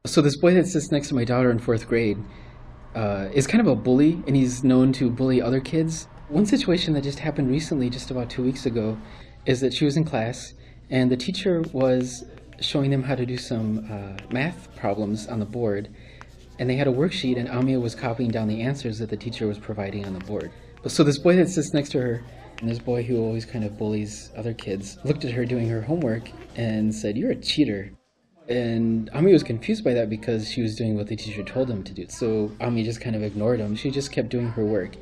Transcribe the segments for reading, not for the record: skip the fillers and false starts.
So this boy that sits next to my daughter in fourth grade is kind of a bully, and he's known to bully other kids. One situation that just happened recently, just about 2 weeks ago, is that she was in class, and the teacher was showing them how to do some math problems on the board, and they had a worksheet, and Amia was copying down the answers that the teacher was providing on the board. So this boy that sits next to her, and this boy who always kind of bullies other kids, looked at her doing her homework and said, "You're a cheater." And Ami was confused by that because she was doing what the teacher told him to do. So Ami just kind of ignored him. She just kept doing her work.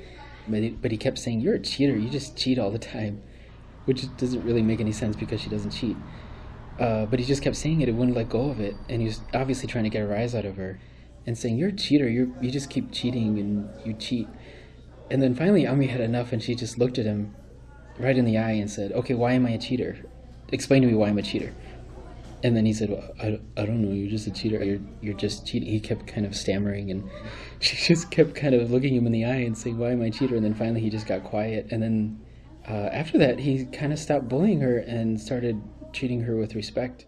But he kept saying, "You're a cheater. You just cheat all the time," which doesn't really make any sense because she doesn't cheat. But he just kept saying it. It wouldn't let go of it. And he was obviously trying to get a rise out of her and saying, "You're a cheater. You just keep cheating and you cheat." And then finally Ami had enough and she just looked at him right in the eye and said, "Okay, why am I a cheater? Explain to me why I'm a cheater." And then he said, "Well, I don't know, you're just a cheater. You're just cheating." He kept kind of stammering, and she just kept kind of looking him in the eye and saying, "Why am I a cheater?" And then finally he just got quiet. And then after that, he kind of stopped bullying her and started treating her with respect.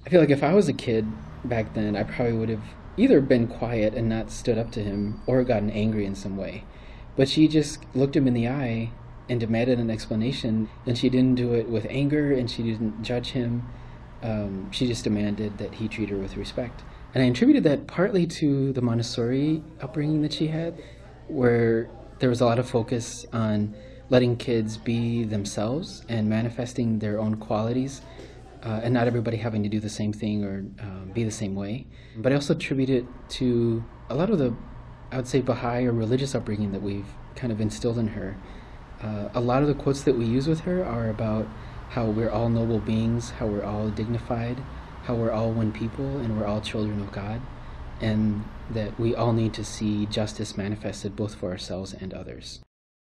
I feel like if I was a kid back then, I probably would have either been quiet and not stood up to him or gotten angry in some way. But she just looked him in the eye and demanded an explanation, and she didn't do it with anger and she didn't judge him. She just demanded that he treat her with respect. And I attributed that partly to the Montessori upbringing that she had, where there was a lot of focus on letting kids be themselves and manifesting their own qualities, and not everybody having to do the same thing or be the same way. But I also attribute it to a lot of the, I would say, Baha'i or religious upbringing that we've kind of instilled in her. A lot of the quotes that we use with her are about how we're all noble beings, how we're all dignified, how we're all one people, and we're all children of God, and that we all need to see justice manifested both for ourselves and others.